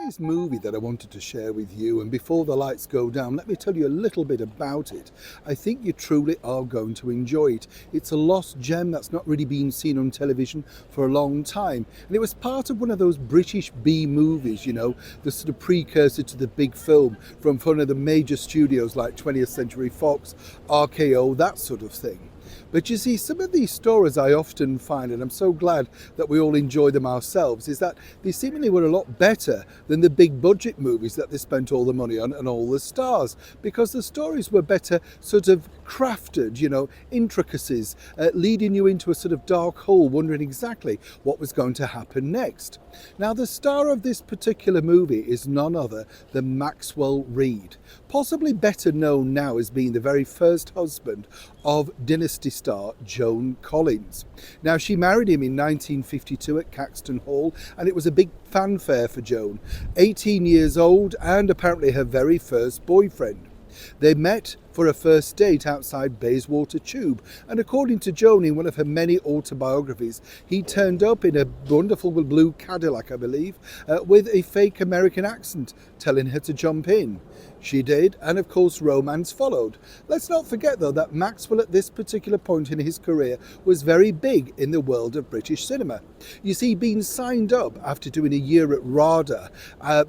Today's movie that I wanted to share with you, and before the lights go down, let me tell you a little bit about it. I think you truly are going to enjoy it. It's a lost gem that's not really been seen on television for a long time, and it was part of one of those British B movies, you know, the sort of precursor to the big film from one of the major studios like 20th Century Fox, RKO, that sort of thing. But you see, some of these stories I often find, and I'm so glad that we all enjoy them ourselves, is that they seemingly were a lot better than the big budget movies that they spent all the money on and all the stars, because the stories were better sort of crafted, you know, intricacies, leading you into a sort of dark hole, wondering exactly what was going to happen next. Now, the star of this particular movie is none other than Maxwell Reed, possibly better known now as being the very first husband of Dynasty star Joan Collins. Now, she married him in 1952 at Caxton Hall, and it was a big fanfare for Joan, 18 years old and apparently her very first boyfriend. They met for a first date outside Bayswater Tube, and according to Joan in one of her many autobiographies, he turned up in a wonderful blue Cadillac, I believe, with a fake American accent, telling her to jump in. She did, and of course romance followed. Let's not forget though that Maxwell at this particular point in his career was very big in the world of British cinema. You see, being signed up after doing a year at RADA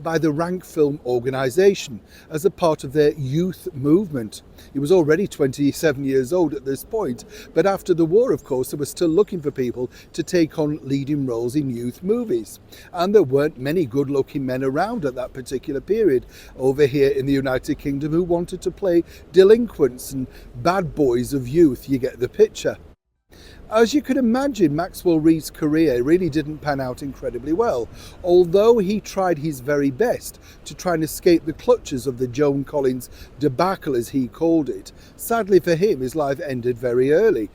by the Rank Film Organisation as a part of their youth movement. He was already 27 years old at this point, but after the war, of course, they were still looking for people to take on leading roles in youth movies. And there weren't many good-looking men around at that particular period over here in the United Kingdom who wanted to play delinquents and bad boys of youth. You get the picture. As you can imagine, Maxwell Reed's career really didn't pan out incredibly well, although he tried his very best to try and escape the clutches of the Joan Collins debacle, as he called it. Sadly for him, his life ended very early.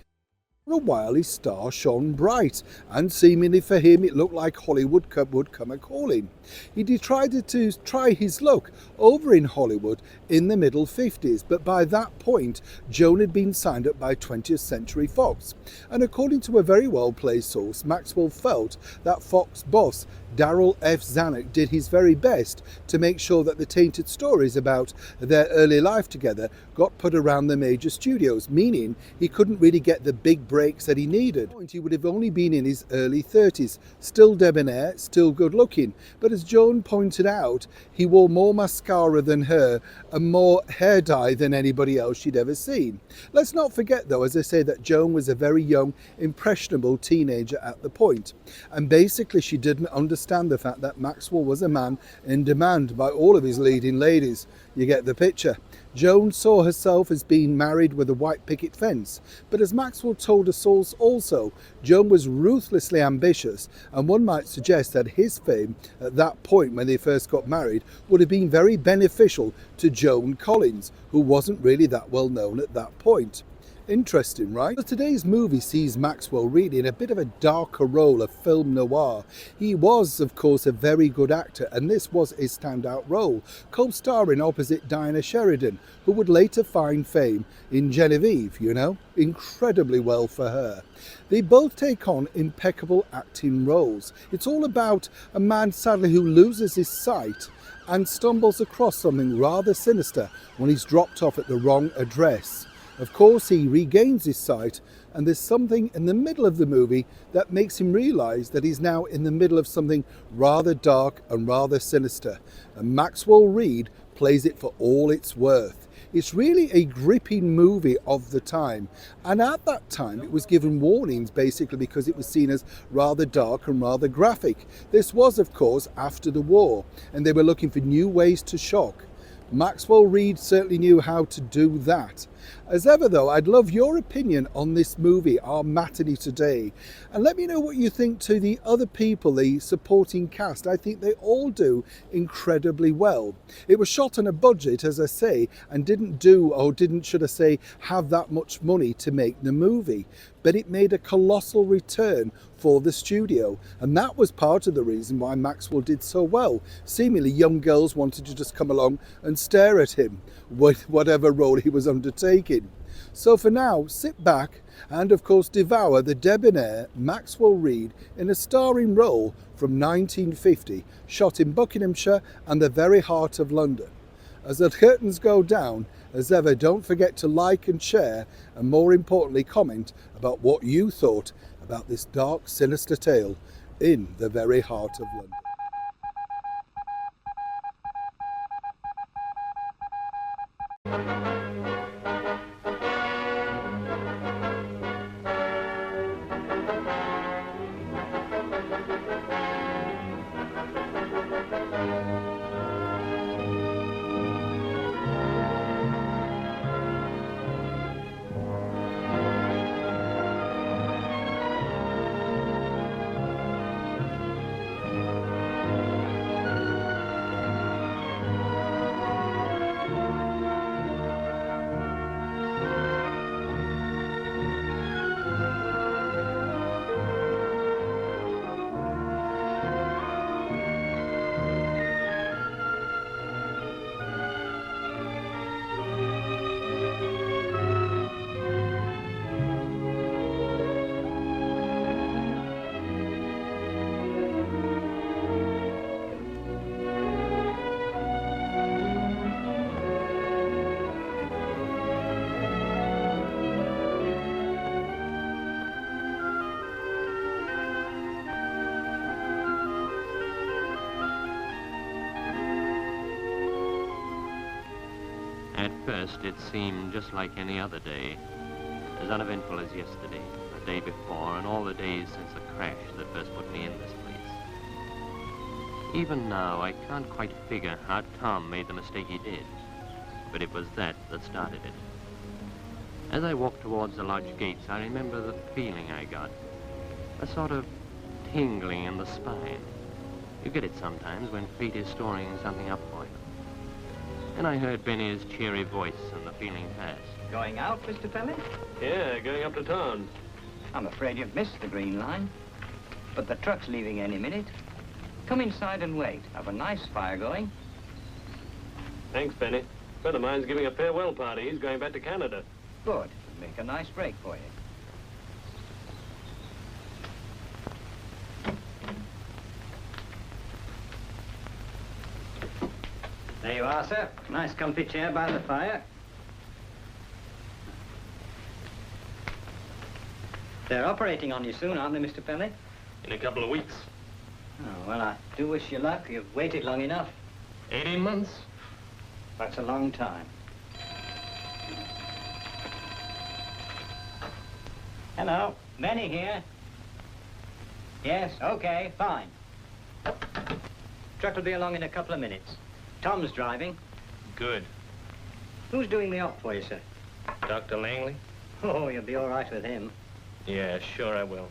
For a while his star shone bright, and seemingly for him it looked like Hollywood would come a-calling. He decided to try his luck over in Hollywood in the middle 50s, but by that point Joan had been signed up by 20th Century Fox, and according to a very well-placed source, Maxwell felt that Fox boss Darryl F. Zanuck did his very best to make sure that the tainted stories about their early life together got put around the major studios, meaning he couldn't really get the big breaks that he needed. He would have only been in his early 30s, still debonair, still good looking, but as Joan pointed out, he wore more mascara than her and more hair dye than anybody else she'd ever seen. Let's not forget though, as I say, that Joan was a very young, impressionable teenager at the point, and basically she didn't understand the fact that Maxwell was a man in demand by all of his leading ladies. You get the picture. Joan saw herself as being married with a white picket fence, but as Maxwell told a source also, Joan was ruthlessly ambitious, and one might suggest that his fame at that point when they first got married would have been very beneficial to Joan Collins, who wasn't really that well known at that point. Interesting, right? So today's movie sees Maxwell Reed in a bit of a darker role of film noir. He was, of course, a very good actor, and this was his standout role, co-starring opposite Diana Sheridan, who would later find fame in Genevieve, you know, incredibly well for her. They both take on impeccable acting roles. It's all about a man, sadly, who loses his sight and stumbles across something rather sinister when he's dropped off at the wrong address. Of course, he regains his sight, and there's something in the middle of the movie that makes him realise that he's now in the middle of something rather dark and rather sinister. And Maxwell Reed plays it for all it's worth. It's really a gripping movie of the time, and at that time it was given warnings basically because it was seen as rather dark and rather graphic. This was, of course, after the war, and they were looking for new ways to shock. Maxwell Reed certainly knew how to do that. As ever though, I'd love your opinion on this movie, our matinee today, and let me know what you think to the other people, the supporting cast. I think they all do incredibly well. It was shot on a budget, as I say, and should I say, have that much money to make the movie, but it made a colossal return for the studio, and that was part of the reason why Maxwell did so well. Seemingly young girls wanted to just come along and stare at him with whatever role he was undertaking. So for now, sit back and of course devour the debonair Maxwell Reed in a starring role from 1950, shot in Buckinghamshire and the very heart of London. As the curtains go down, as ever, don't forget to like and share, and more importantly comment about what you thought about this dark, sinister tale in the very heart of London. At first, it seemed just like any other day, as uneventful as yesterday, the day before, and all the days since the crash that first put me in this place. Even now, I can't quite figure how Tom made the mistake he did, but it was that started it. As I walked towards the lodge gates, I remember the feeling I got, a sort of tingling in the spine. You get it sometimes when fate is storing something up for you. And I heard Benny's cheery voice, and the feeling passed. Going out, Mr. Pellet? Yeah, going up to town. I'm afraid you've missed the green line. But the truck's leaving any minute. Come inside and wait. Have a nice fire going. Thanks, Benny. A friend of mine's giving a farewell party. He's going back to Canada. Good. Make a nice break for you. There you are, sir. Nice comfy chair by the fire. They're operating on you soon, aren't they, Mr. Pellet? In a couple of weeks. Oh, well, I do wish you luck. You've waited long enough. 18 months? That's a long time. Hello, Benny here. Yes, okay, fine. Truck will be along in a couple of minutes. Tom's driving. Good. Who's doing the op for you, sir? Dr. Langley? Oh, you'll be all right with him. Yeah, sure I will.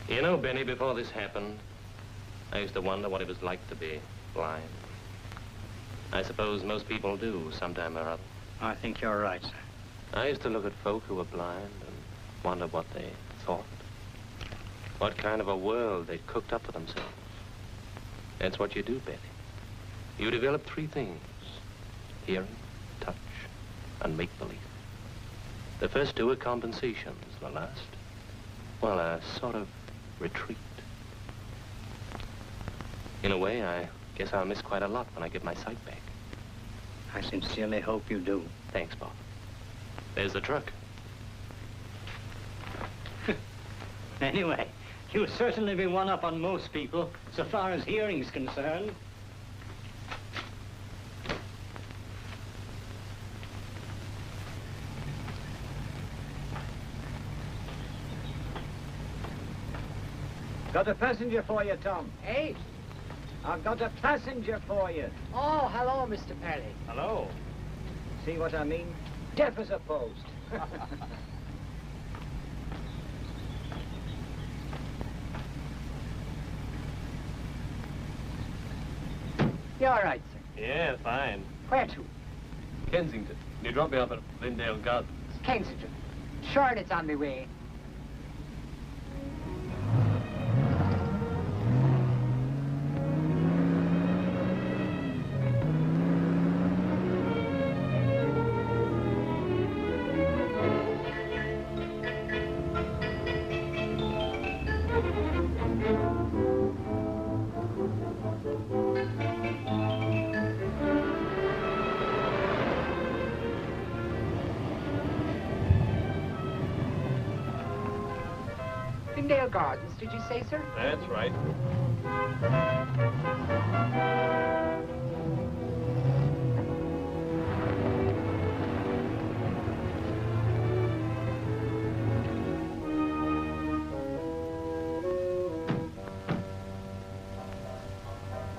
You know, Benny, before this happened, I used to wonder what it was like to be blind. I suppose most people do sometime or other. I think you're right, sir. I used to look at folk who were blind and wonder what they thought. What kind of a world they'd cooked up for themselves. That's what you do, Betty. You develop three things: hearing, touch, and make-believe. The first two are compensations. The last, well, a sort of retreat. In a way, I guess I'll miss quite a lot when I get my sight back. I sincerely hope you do. Thanks, Bob. There's the truck. Anyway, you'll certainly be one up on most people, so far as hearing's concerned. Got a passenger for you, Tom. Hey? I've got a passenger for you. Oh, hello, Mr. Perry. Hello. See what I mean? Deaf as a post. You all right, sir? Yeah, fine. Where to? Kensington. You dropped me off at Lindale Gardens. Kensington. Sure, it's on my way. Lindale Gardens, did you say, sir? That's right.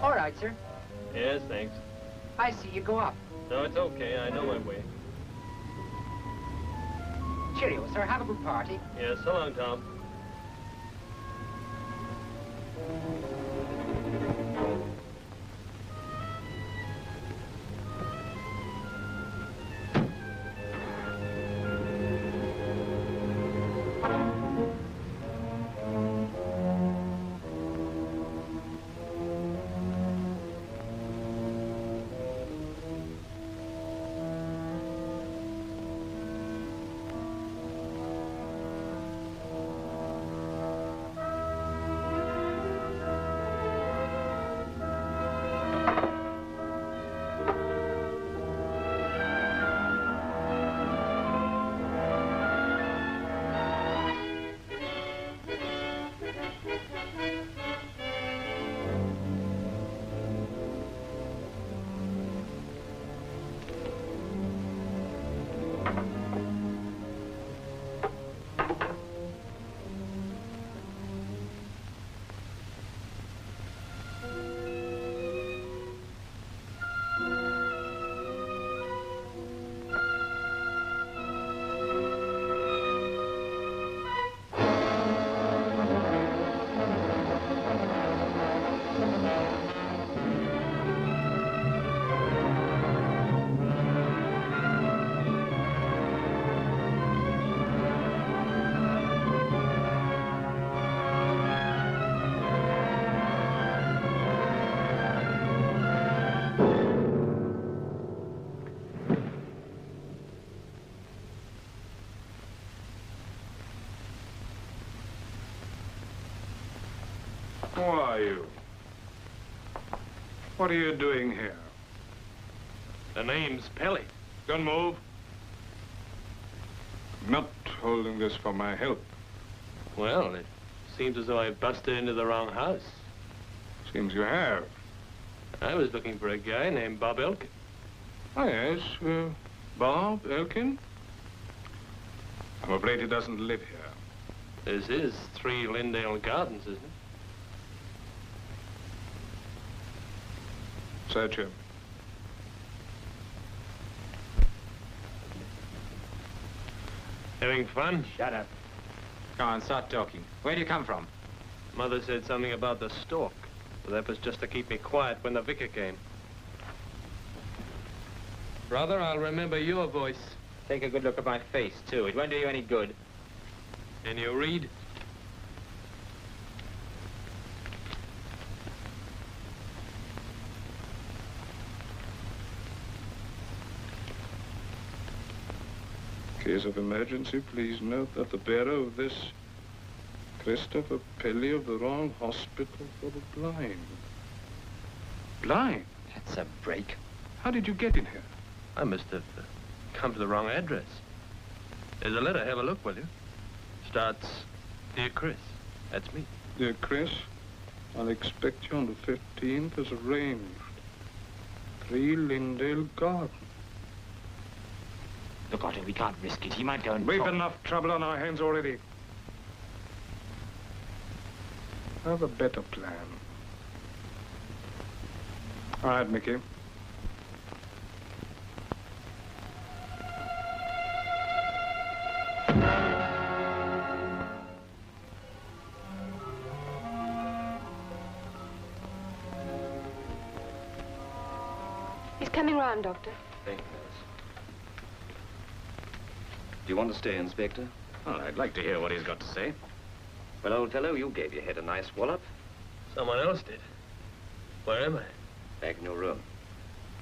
All right, sir. Yes, thanks. I see you go up. No, it's okay. I know my way. Cheerio, sir. Have a good party. Yes, so long, Tom. Who are you? What are you doing here? The name's Pelly. Don't move. Not holding this for my help. Well, it seems as though I busted into the wrong house. Seems you have. I was looking for a guy named Bob Elkin. Oh, yes. Bob Elkin? I'm afraid he doesn't live here. This is 3 Lindale Gardens, isn't it? Search him. Having fun? Shut up. Go on, start talking. Where do you come from? Mother said something about the stork, but that was just to keep me quiet when the vicar came. Brother, I'll remember your voice. Take a good look at my face, too. It won't do you any good. Can you read? In case of emergency, please note that the bearer of this, Christopher Pelly of the Royal Hospital for the Blind. Blind? That's a break. How did you get in here? I must have come to the wrong address. There's a letter. Have a look, will you? Starts, Dear Chris. That's me. Dear Chris, I'll expect you on the 15th as arranged. 3 Lindale Gardens. Look, Otto, we can't risk it. He might go and... We've enough trouble on our hands already. I have a better plan. All right, Mickey. He's coming round, Doctor. Thank you, Alice. Do you want to stay, Inspector? Well, I'd like to hear what he's got to say. Well, old fellow, you gave your head a nice wallop. Someone else did. Where am I? Back in your room.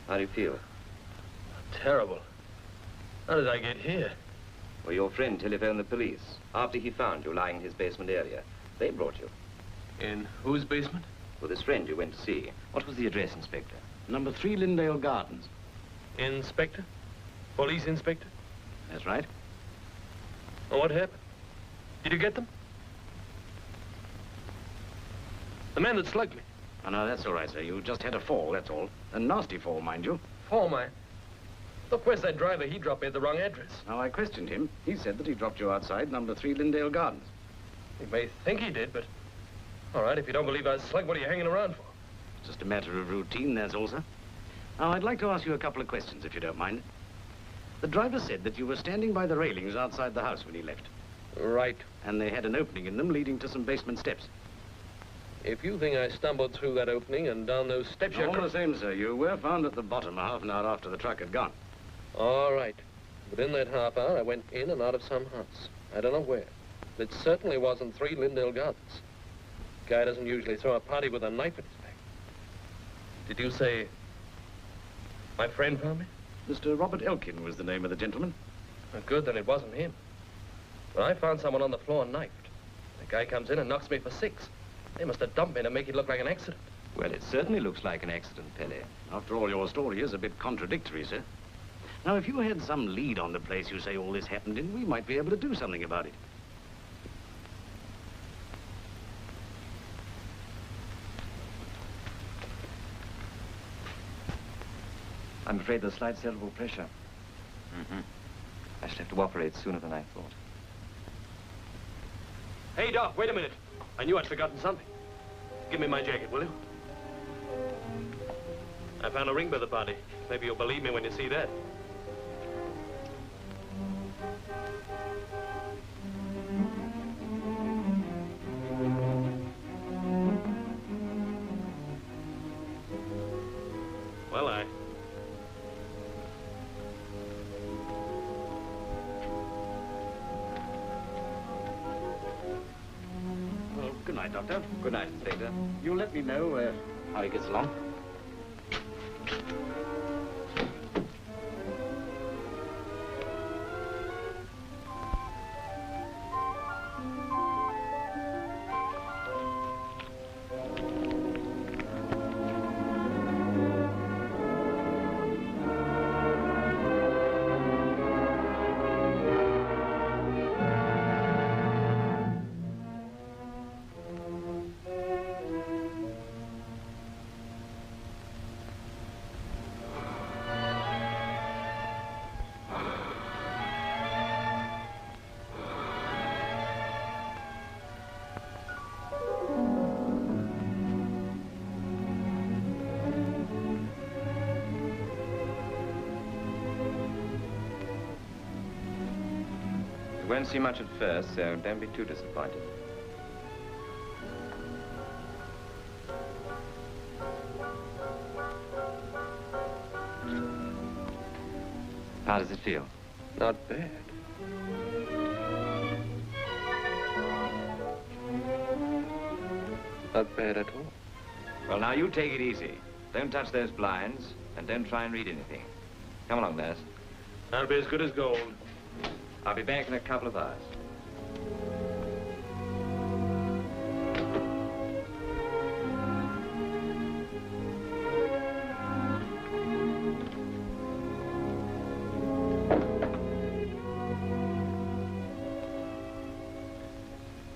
How do you feel? Terrible. How did I get here? Well, your friend telephoned the police after he found you lying in his basement area. They brought you. In whose basement? With his friend you went to see. What was the address, Inspector? Number 3 Lindale Gardens. Inspector? Police inspector? That's right. Well, what happened? Did you get them? The man that slugged me. Oh, no, that's all right, sir. You just had a fall, that's all. A nasty fall, mind you. Oh, my. Look, where's that driver? He dropped me at the wrong address. Now, I questioned him. He said that he dropped you outside number 3 Lindale Gardens. He may think he did, but... All right, if you don't believe I was slugged, what are you hanging around for? It's just a matter of routine, that's all, sir. Now, I'd like to ask you a couple of questions, if you don't mind. The driver said that you were standing by the railings outside the house when he left. Right. And they had an opening in them leading to some basement steps. If you think I stumbled through that opening and down those steps, you're... All the same, sir, you were found at the bottom a half an hour after the truck had gone. All right. Within that half hour, I went in and out of some house. I don't know where. But it certainly wasn't 3 Lindale Gardens. Guy doesn't usually throw a party with a knife in his back. Did you say my friend found me? Mr. Robert Elkin was the name of the gentleman. Oh, good, then it wasn't him. But I found someone on the floor knifed. The guy comes in and knocks me for 6. They must have dumped me to make it look like an accident. Well, it certainly looks like an accident, Pelly. After all, your story is a bit contradictory, sir. Now, if you had some lead on the place you say all this happened in, we might be able to do something about it. I'm afraid there's slight cerebral pressure. I shall have to operate sooner than I thought. Hey, Doc, wait a minute. I knew I'd forgotten something. Give me my jacket, will you? I found a ring by the body. Maybe you'll believe me when you see that. Well, Well, good night, Doctor. Good night, Inspector. You'll let me know how he gets along. You won't see much at first, so don't be too disappointed. How does it feel? Not bad. Not bad at all. Well, now, you take it easy. Don't touch those blinds, and don't try and read anything. Come along, lass. That'll be as good as gold. I'll be back in a couple of hours.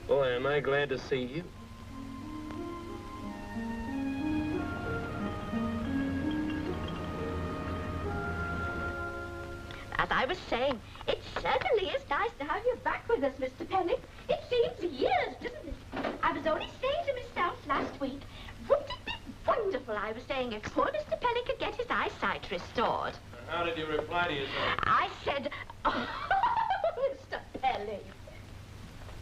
Boy, am I glad to see you. As I was saying, it certainly is nice to have you back with us, Mr. Penny. It seems years, doesn't it? I was only saying to Miss South last week, wouldn't it be wonderful, I was saying, if poor Mr. Penny could get his eyesight restored? How did you reply to yourself? I said, oh, Mr. Penny.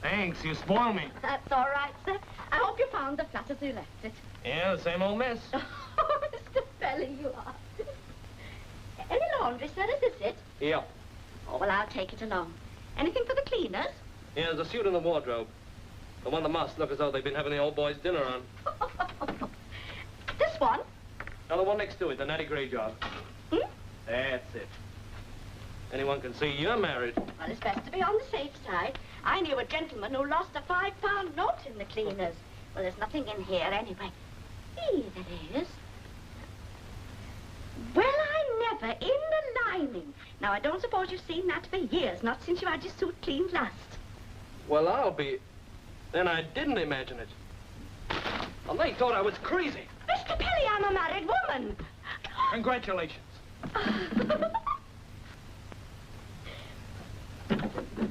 Thanks, you spoil me. That's all right, sir. I hope you found the flat as you left it. Yeah, the same old mess. Oh, Mr. Penny, you are. Any laundry, sir, is this it? Yeah. Oh, well, I'll take it along. Anything for the cleaners? Yeah, there's a suit in the wardrobe. The one that must look as though they've been having the old boys' dinner on. This one? Now, the one next to it, the natty gray job. Hmm? That's it. Anyone can see you're married. Well, it's best to be on the safe side. I knew a gentleman who lost a £5 note in the cleaners. Well, there's nothing in here anyway. Here it is. Well, I never, in the lining. Now, I don't suppose you've seen that for years, not since you had your suit cleaned last. Well, I'll be... Then I didn't imagine it. And they thought I was crazy. Mr. Pelly, I'm a married woman. Congratulations.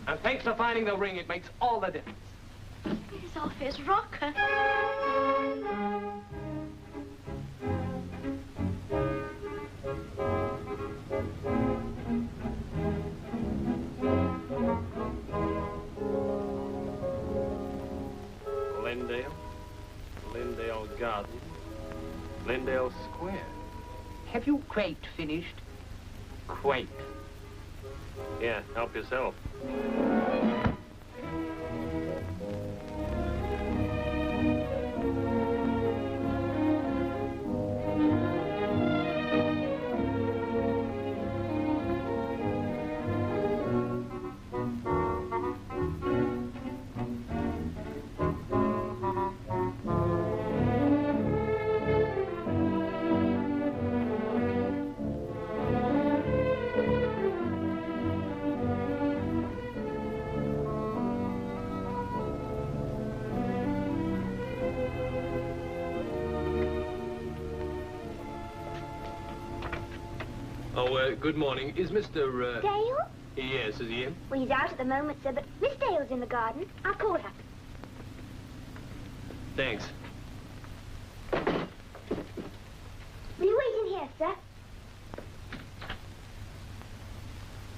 And thanks for finding the ring. It makes all the difference. He's off his rocker. Glendale Garden, Glendale Square. Have you quite finished? Quite. Yeah, help yourself. Good morning. Is Mr. Dale? Yes, is he in? Well, he's out at the moment, sir, but Miss Dale's in the garden. I'll call her. Thanks. Will you wait in here, sir?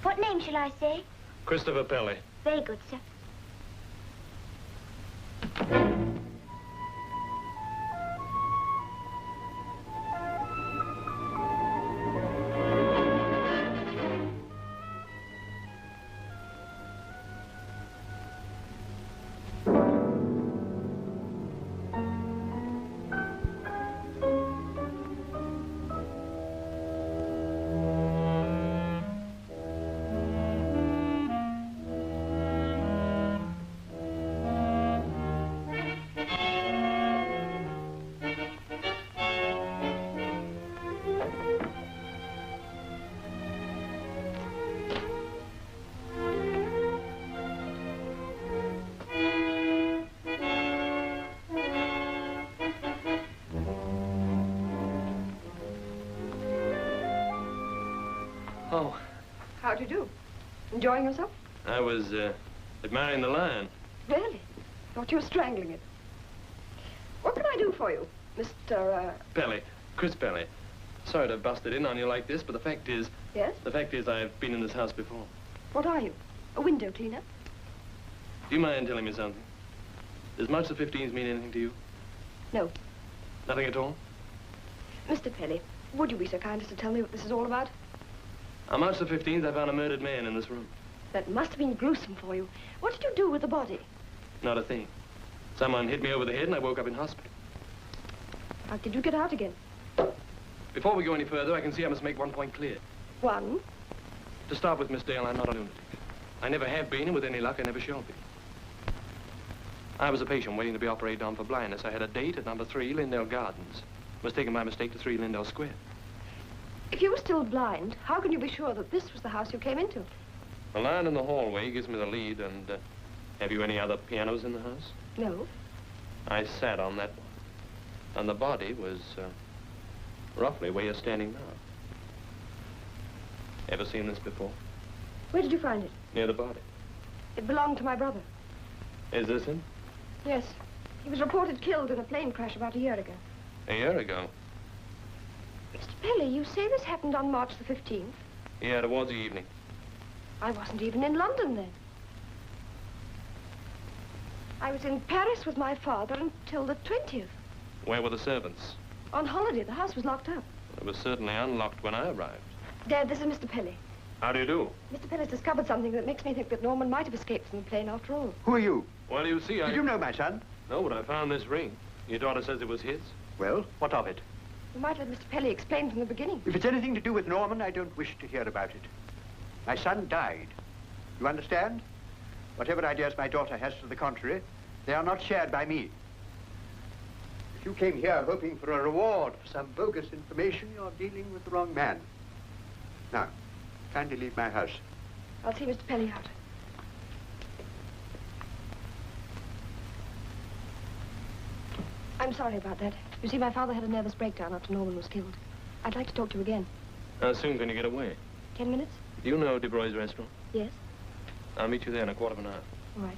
What name shall I say? Christopher Pelly. Very good, sir. Oh. How'd you do? Enjoying yourself? I was, admiring the lion. Really? Thought you were strangling it. What can I do for you, Mr. Pelly. Chris Pelly. Sorry to have busted in on you like this, but the fact is... Yes? The fact is I've been in this house before. What are you? A window cleaner? Do you mind telling me something? Does March the 15th mean anything to you? No. Nothing at all? Mr. Pelly, would you be so kind as to tell me what this is all about? On March the 15th, I found a murdered man in this room. That must have been gruesome for you. What did you do with the body? Not a thing. Someone hit me over the head and I woke up in hospital. How did you get out again? Before we go any further, I can see I must make one point clear. One? To start with, Miss Dale, I'm not a lunatic. I never have been, and with any luck, I never shall be. I was a patient waiting to be operated on for blindness. I had a date at number 3, Lindale Gardens. Was taken by mistake to 3 Lindale Square. If you were still blind, how can you be sure that this was the house you came into? The line in the hallway gives me the lead, and have you any other pianos in the house? No. I sat on that one. And the body was roughly where you're standing now. Ever seen this before? Where did you find it? Near the body. It belonged to my brother. Is this him? Yes. He was reported killed in a plane crash about a year ago. A year ago? Mr. Pelly, you say this happened on March the 15th? Yeah, towards the evening. I wasn't even in London then. I was in Paris with my father until the 20th. Where were the servants? On holiday. The house was locked up. It was certainly unlocked when I arrived. Dad, this is Mr. Pelly. How do you do? Mr. Pelly's discovered something that makes me think that Norman might have escaped from the plane after all. Who are you? Well, you see, Did you know my son? No, but I found this ring. Your daughter says it was his. Well, what of it? You might let Mr. Pelly explain from the beginning. If it's anything to do with Norman, I don't wish to hear about it. My son died. You understand? Whatever ideas my daughter has to the contrary, they are not shared by me. If you came here hoping for a reward for some bogus information, you're dealing with the wrong man. Now, kindly leave my house. I'll see Mr. Pelly out. I'm I'm sorry about that. You see, my father had a nervous breakdown after Norman was killed. I'd like to talk to you again. How soon can you get away? 10 minutes? Do you know De Broy's restaurant? Yes. I'll meet you there in a quarter of an hour. All right.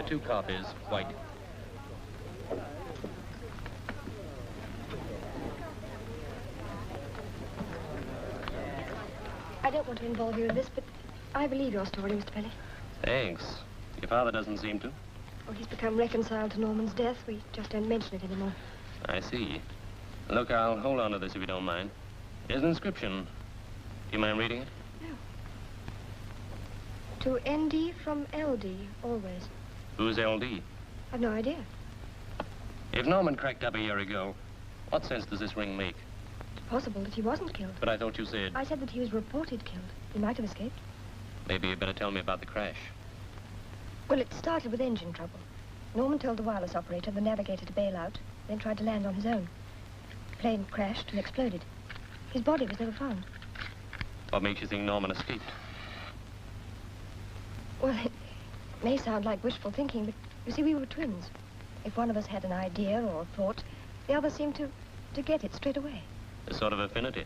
Two coffees, white. I don't want to involve you in this, but I believe your story, Mr. Pelly. Thanks. Your father doesn't seem to. Oh, he's become reconciled to Norman's death. We just don't mention it anymore. I see. Look, I'll hold on to this if you don't mind. There's an inscription. Do you mind reading it? No. To ND from LD, always. Who's LD? I've no idea. If Norman cracked up a year ago, what sense does this ring make? It's possible that he wasn't killed. But I thought you said... I said that he was reported killed. He might have escaped. Maybe you better tell me about the crash. Well, it started with engine trouble. Norman told the wireless operator, the navigator, to bail out, then tried to land on his own. The plane crashed and exploded. His body was never found. What makes you think Norman escaped? Well, it may sound like wishful thinking, but you see, we were twins. If one of us had an idea or a thought, the other seemed to get it straight away. A sort of affinity.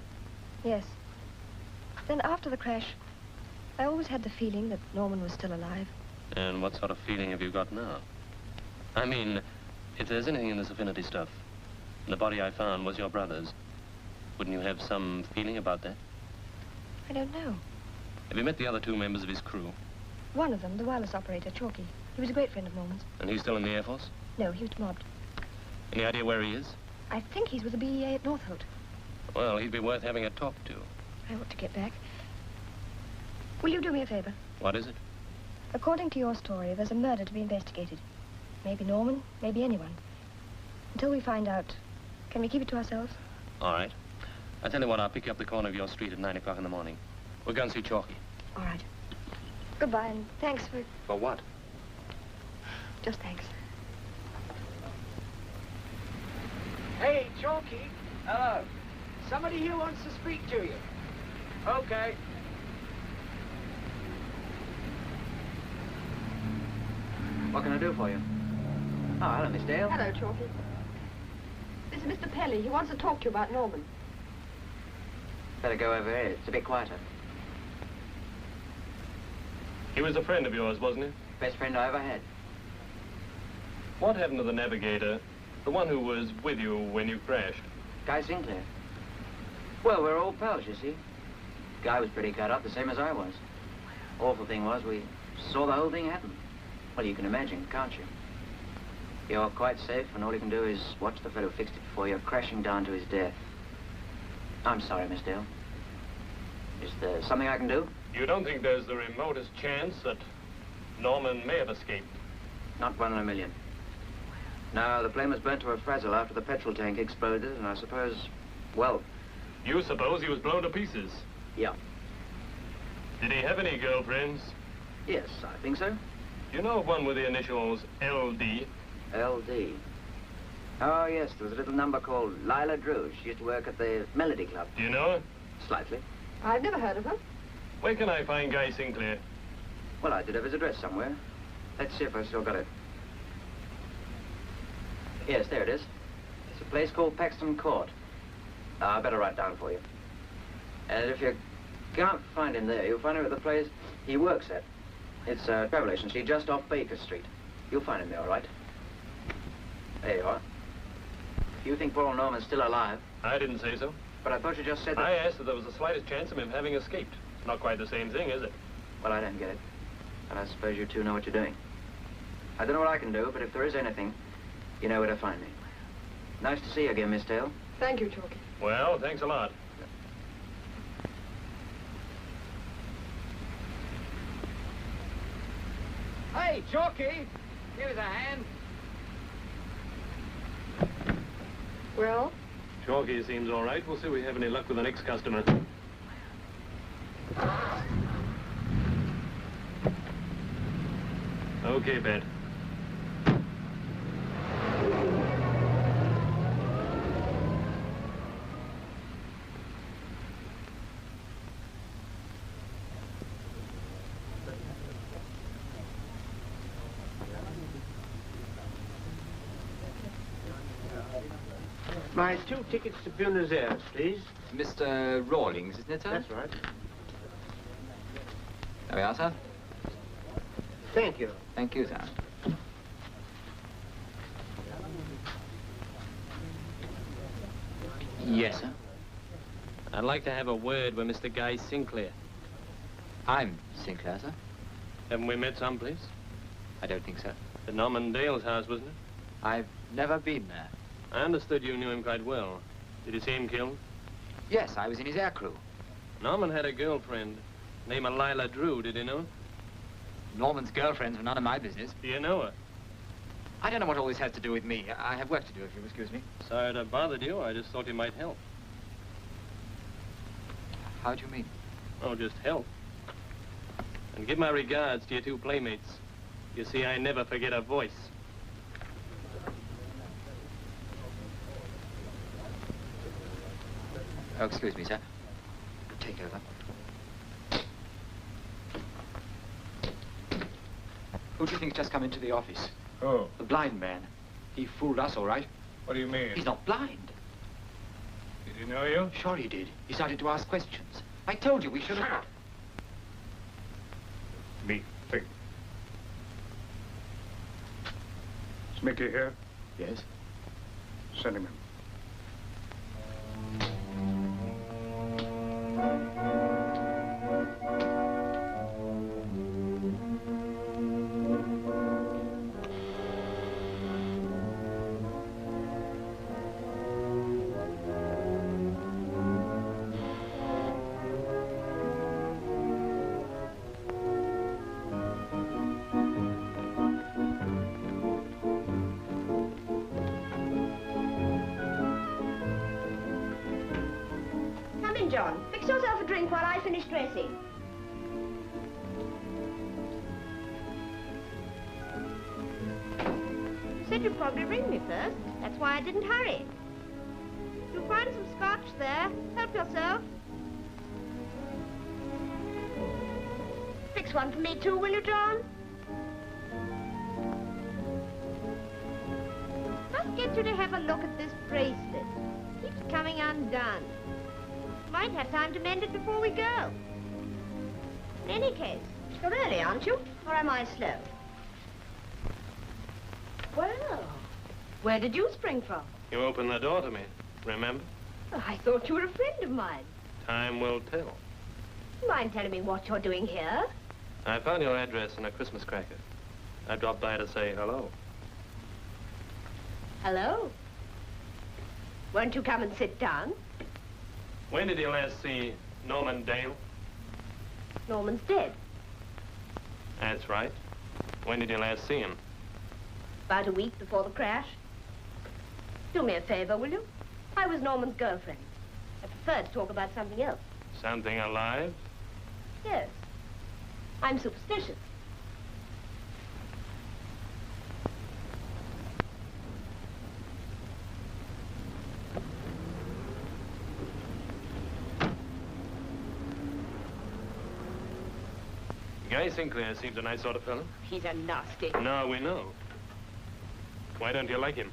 Yes. Then after the crash, I always had the feeling that Norman was still alive. And what sort of feeling have you got now? I mean, if there's anything in this affinity stuff, and the body I found was your brother's, wouldn't you have some feeling about that? I don't know. Have you met the other two members of his crew? One of them, the wireless operator, Chalky. He was a great friend of Norman's. And he's still in the Air Force? No, he was mobbed. Any idea where he is? I think he's with the BEA at Northolt. Well, he'd be worth having a talk to. I ought to get back. Will you do me a favor? What is it? According to your story, there's a murder to be investigated. Maybe Norman, maybe anyone. Until we find out, can we keep it to ourselves? All right. I tell you what, I'll pick you up the corner of your street at 9 o'clock in the morning. We'll go and see Chalky. All right. Goodbye, and thanks for... For what? Just thanks. Hey, Chalky. Hello. Somebody here wants to speak to you. Okay. What can I do for you? Oh, hello, Miss Dale. Hello, Chalky. This is Mr. Pelly. He wants to talk to you about Norman. Better go over here. It's a bit quieter. He was a friend of yours, wasn't he? Best friend I ever had. What happened to the navigator? The one who was with you when you crashed? Guy Sinclair. Well, we're old pals, you see. Guy was pretty cut up, the same as I was. Awful thing was, we saw the whole thing happen. Well, you can imagine, can't you? You're quite safe, and all you can do is watch the fellow fixed it before you're crashing down to his death. I'm sorry, Miss Dale. Is there something I can do? You don't think there's the remotest chance that Norman may have escaped? Not 1 in a million. No, the plane was burnt to a frazzle after the petrol tank exploded, and I suppose, well... You suppose he was blown to pieces? Yeah. Did he have any girlfriends? Yes, I think so. You know of one with the initials LD? LD. Oh, yes, there was a little number called Lila Drew. She used to work at the Melody Club. Do you know her? Slightly. I've never heard of her. Where can I find Guy Sinclair? Well, I did have his address somewhere. Let's see if I still got it. Yes, there it is. It's a place called Paxton Court. I better write down for you. And if you can't find him there, you'll find him at the place he works at. It's a travel agency just off Baker Street. You'll find him there, all right? There you are. If you think poor old Norman's still alive... I didn't say so. But I thought you just said that... I asked if there was the slightest chance of him having escaped. Not quite the same thing, is it? Well, I don't get it. And I suppose you two know what you're doing. I don't know what I can do, but if there is anything, you know where to find me. Nice to see you again, Miss Dale. Thank you, Chalky. Well, thanks a lot. Hey, Chalky. Give us a hand. Well? Chalky seems all right. We'll see if we have any luck with the next customer. Okay, Bet. My 2 tickets to Buenos Aires, please. Mr. Rawlings, isn't it, sir? That's right. There we are, sir. Thank you. Thank you, sir. Yes, sir. I'd like to have a word with Mr. Guy Sinclair. I'm Sinclair, sir. Haven't we met someplace? I don't think so. At Norman Dale's house, wasn't it? I've never been there. I understood you knew him quite well. Did you see him killed? Yes, I was in his aircrew. Norman had a girlfriend named Lila Drew. Did you know her? Norman's girlfriends were none of my business. Do you know her? I don't know what all this has to do with me. I have work to do, if you'll excuse me. Sorry to bother you. I just thought you might help. How do you mean? Oh, just help. And give my regards to your 2 playmates. You see, I never forget a voice. Oh, excuse me, sir. Take over. Who do you think's just come into the office? Oh. The blind man. He fooled us, all right. What do you mean? He's not blind. Did he know you? Sure he did. He started to ask questions. I told you we should have... Me think. Is Mickey here? Yes. Send him in. John. Fix yourself a drink while I finish dressing. You said you'd probably ring me first. That's why I didn't hurry. You'll find some scotch there. Help yourself. Fix one for me too, will you, John? Must get you to have a look at this bracelet. Keeps coming undone. Might have time to mend it before we go. In any case, you're early, aren't you? Or am I slow? Well, where did you spring from? You opened the door to me, remember? Oh, I thought you were a friend of mine. Time will tell. Mind telling me what you're doing here? I found your address in a Christmas cracker. I dropped by to say hello. Hello? Won't you come and sit down? When did you last see Norman Dale? Norman's dead. That's right. When did you last see him? About a week before the crash. Do me a favor, will you? I was Norman's girlfriend. I prefer to talk about something else. Something alive? Yes. I'm superstitious. Guy Sinclair seems a nice sort of fellow. He's a nasty. No, we know. Why don't you like him?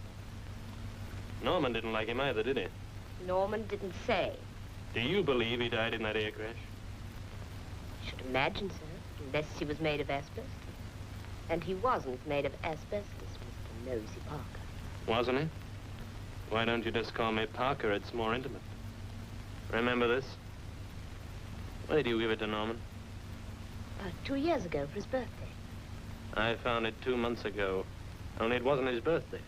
Norman didn't like him either, did he? Norman didn't say. Do you believe he died in that air crash? I should imagine so, unless he was made of asbestos. And he wasn't made of asbestos, Mr. Nosy Parker. Wasn't he? Why don't you just call me Parker? It's more intimate. Remember this? When did you give it to Norman? About 2 years ago for his birthday. I found it 2 months ago. Only it wasn't his birthday.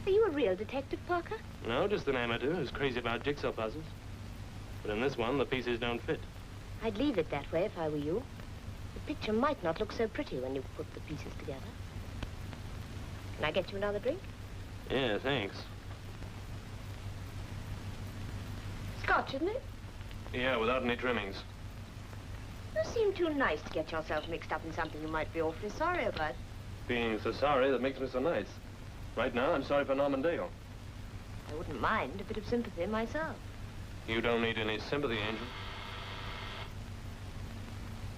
Are you a real detective, Parker? No, just an amateur who's crazy about jigsaw puzzles. But in this one, the pieces don't fit. I'd leave it that way if I were you. The picture might not look so pretty when you put the pieces together. Can I get you another drink? Yeah, thanks. Scotch, isn't it? Yeah, without any trimmings. You seem too nice to get yourself mixed up in something you might be awfully sorry about. Being so sorry, that makes me so nice. Right now, I'm sorry for Norman Dale. I wouldn't mind a bit of sympathy myself. You don't need any sympathy, Angel.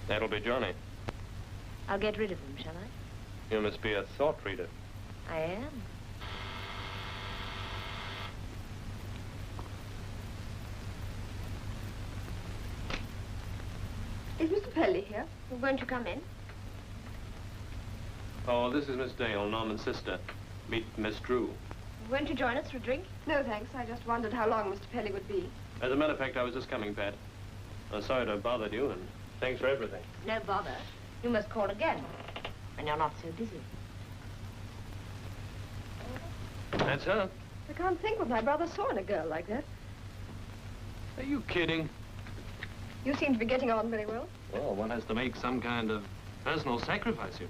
That'll be Johnny. I'll get rid of him, shall I? You must be a thought reader. I am. Is Mr. Pelly here? Won't you come in? Oh, this is Miss Dale, Norman's sister. Meet Miss Drew. Won't you join us for a drink? No, thanks. I just wondered how long Mr. Pelly would be. As a matter of fact, I was just coming, Pat. I'm sorry to have bothered you, and thanks for everything. No bother. You must call again when you're not so busy. That's her. I can't think what my brother saw in a girl like that. Are you kidding? You seem to be getting on very well. Well, one has to make some kind of personal sacrifice here.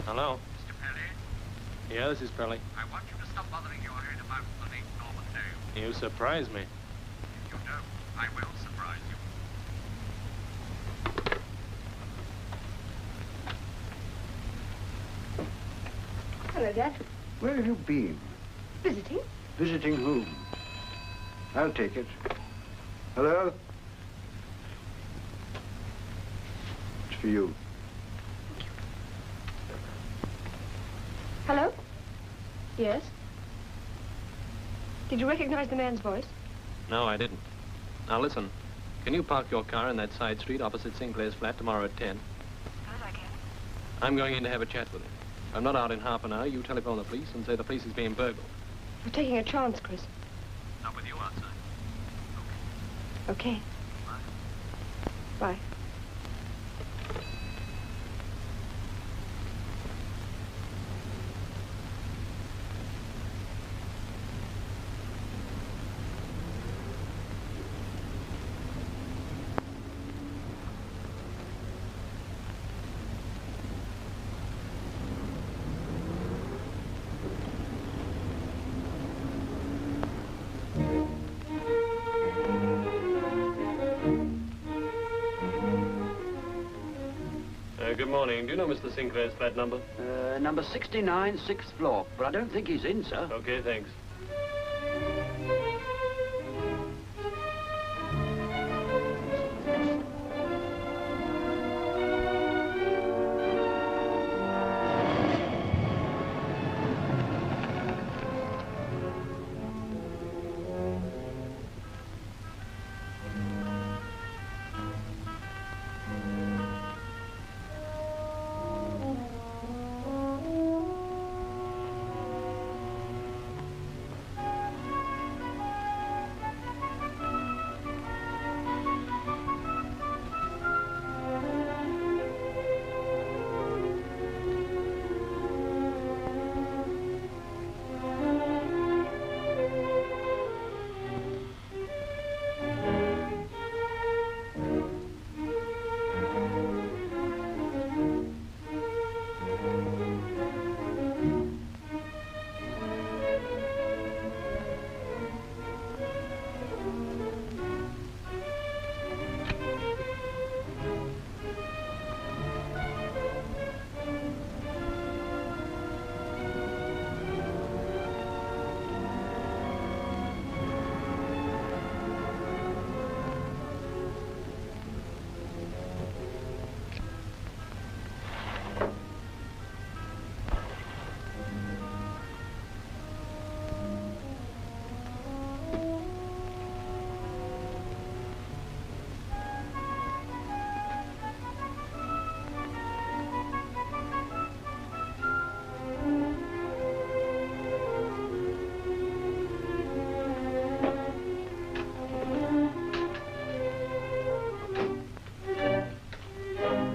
Hello? Mr. Pelly? Yeah, this is Pelly. I want you to stop bothering your head about the late Norman Dale. You surprise me. If you don't, I will surprise you. Hello, Dad. Where have you been? Visiting? Visiting whom? I'll take it. Hello? It's for you. Hello? Yes? Did you recognize the man's voice? No, I didn't. Now, listen. Can you park your car in that side street opposite Sinclair's flat tomorrow at 10? As I can. I'm going in to have a chat with him. If I'm not out in half an hour, you telephone the police and say the place is being burgled. You're taking a chance, Chris. Not with you outside. Okay. Bye. Bye. Good morning. Do you know Mr. Sinclair's flat number? Number 69, 6th floor. But I don't think he's in, sir. Okay, thanks.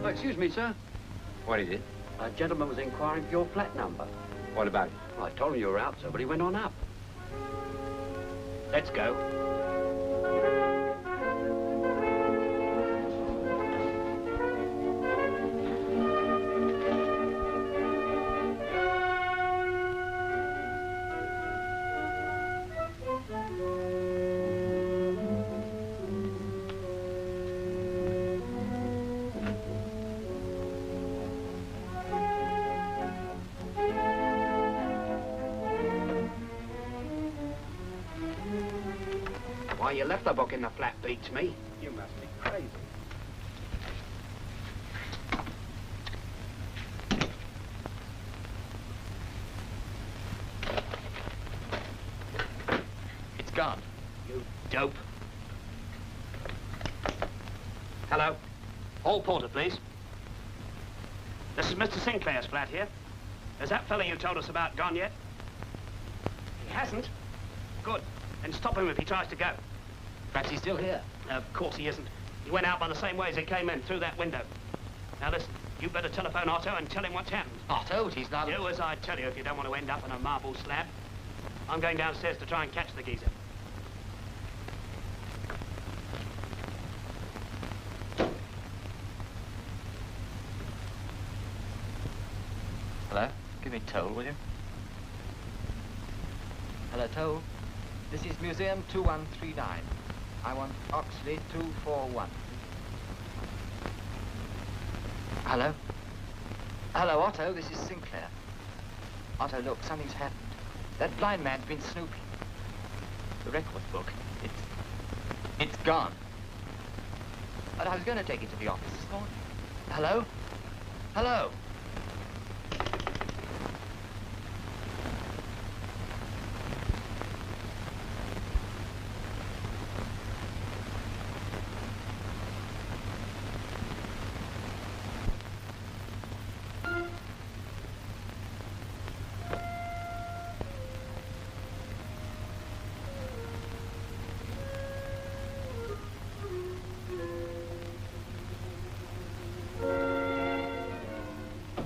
Excuse me, sir. What is it? A gentleman was inquiring for your flat number. What about it? Well, I told him you were out, sir, but he went on up. Let's go. Why you left the book in the flat beats me. You must be crazy. It's gone. You dope. Hello. Hall porter, please. This is Mr. Sinclair's flat here. Is that fella you told us about gone yet? He hasn't? Good. Then stop him if he tries to go. Perhaps he's still here. Of course he isn't. He went out by the same way as he came in, through that window. Now listen, you better telephone Otto and tell him what's happened. Otto? He's not... Do as I tell you if you don't want to end up on a marble slab. I'm going downstairs to try and catch the geezer. Hello? Give me toll, will you? Hello, toll. This is Museum 2139. I want Oxley 241. Hello? Hello, Otto. This is Sinclair. Otto, look, something's happened. That blind man's been snooping. The records book, it's gone. But I was going to take it to the office this morning. Hello? Hello?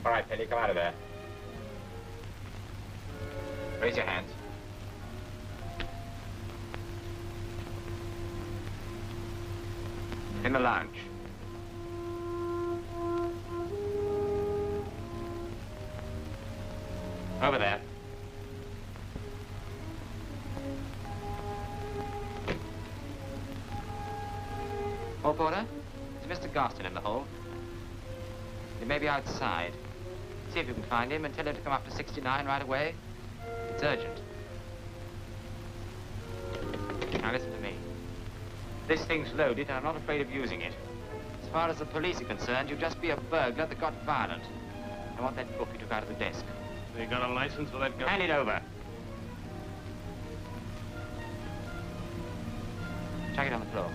All right, Penny, come out of there. Raise your hands. In the lounge. Over there. Hall porter, is Mr. Garston in the hall? He may be outside. See if you can find him and tell him to come up to 69 right away. It's urgent. Now listen to me. This thing's loaded and I'm not afraid of using it. As far as the police are concerned, you'd just be a burglar that got violent. I want that book you took out of the desk. You got a license for that gun? Hand it over. Chuck it on the floor.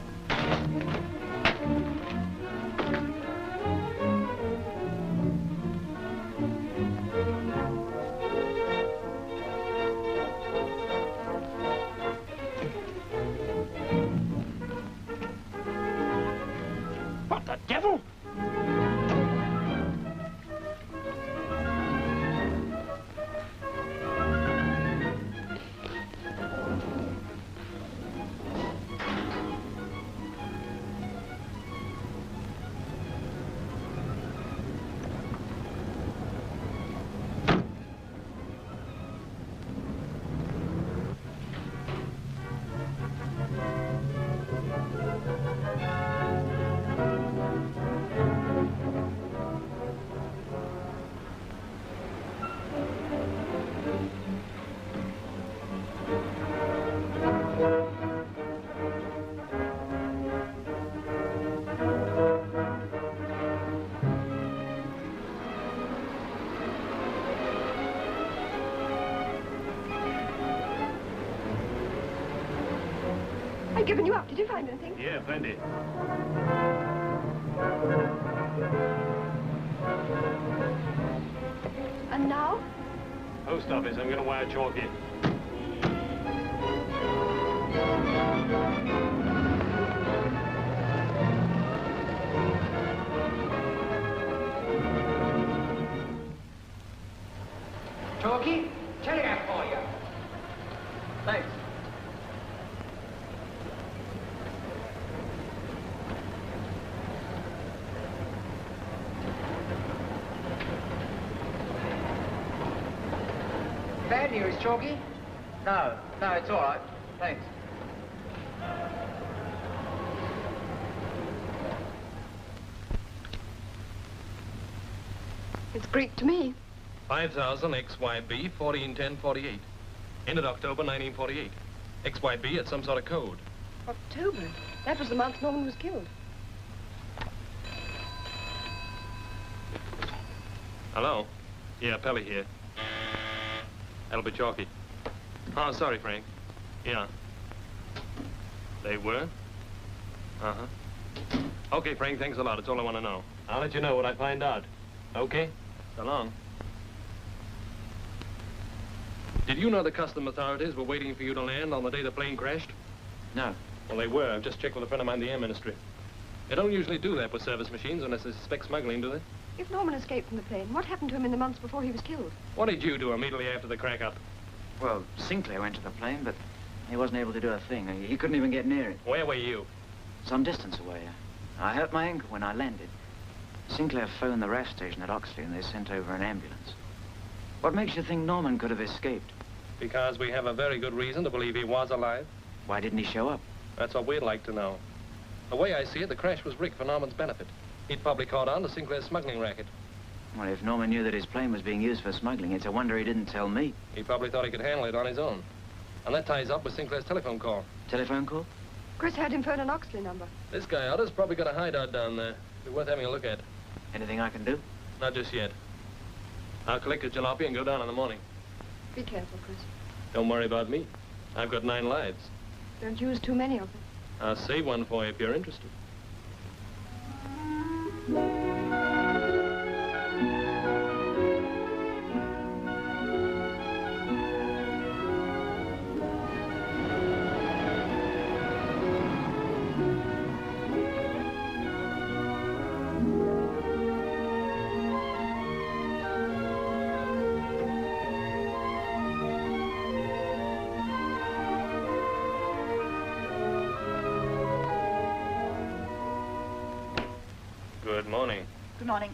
What the devil? I've given you up. Did you find anything? Yeah, plenty. And now? Post office. I'm going to wire chalk in. Chalky, telegraph for you. Thanks. Bad news, Chalky? No, it's all right. Thanks. It's Greek to me. 5,000 XYB 141048. Ended October 1948. XYB at some sort of code. October? That was the month Norman was killed. Hello? Yeah, Pelly here. That'll be chalky. Oh, sorry, Frank. Yeah. They were? Uh-huh. Okay, Frank, thanks a lot. It's all I want to know. I'll let you know what I find out. Okay? So long. Did you know the custom authorities were waiting for you to land on the day the plane crashed? No. Well, they were. I've just checked with a friend of mine in the Air Ministry. They don't usually do that with service machines unless they suspect smuggling, do they? If Norman escaped from the plane, what happened to him in the months before he was killed? What did you do immediately after the crack-up? Well, Sinclair went to the plane, but he wasn't able to do a thing. He couldn't even get near it. Where were you? Some distance away. I hurt my ankle when I landed. Sinclair phoned the RAF station at Oxley, and they sent over an ambulance. What makes you think Norman could have escaped? Because we have a very good reason to believe he was alive. Why didn't he show up? That's what we'd like to know. The way I see it, the crash was rigged for Norman's benefit. He'd probably caught on to Sinclair's smuggling racket. Well, if Norman knew that his plane was being used for smuggling, it's a wonder he didn't tell me. He probably thought he could handle it on his own. And that ties up with Sinclair's telephone call. Telephone call? Chris heard him phone an Oxley number. This guy Otter's probably got a hideout down there. Be worth having a look at. Anything I can do? Not just yet. I'll collect his jalopy and go down in the morning. Be careful, Chris. Don't worry about me. I've got 9 lives. Don't use too many of them. I'll save one for you if you're interested. Good morning. Good morning.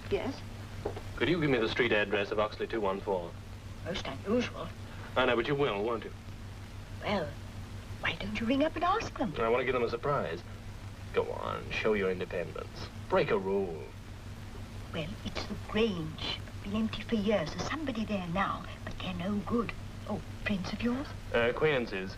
Yes? Could you give me the street address of Oxley 214? Most unusual. I know, but you will, won't you? Well, why don't you ring up and ask them? I want to give them a surprise. Go on, show your independence. Break a rule. Well, it's the Grange. Been empty for years. There's somebody there now, but they're no good. Oh, friends of yours? Acquaintances.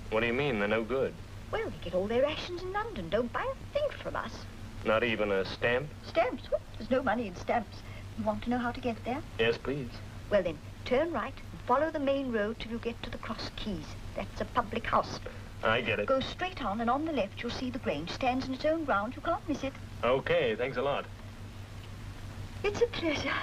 What do you mean, they're no good? Well, they get all their rations in London. Don't buy a thing from us. Not even a stamp? Stamps? What? There's no money in stamps. You want to know how to get there? Yes, please. Well, then, turn right and follow the main road till you get to the Cross Keys. That's a public house. I get it. Go straight on, and on the left you'll see the Grange. Stands on its own ground. You can't miss it. Okay, thanks a lot. It's a pleasure.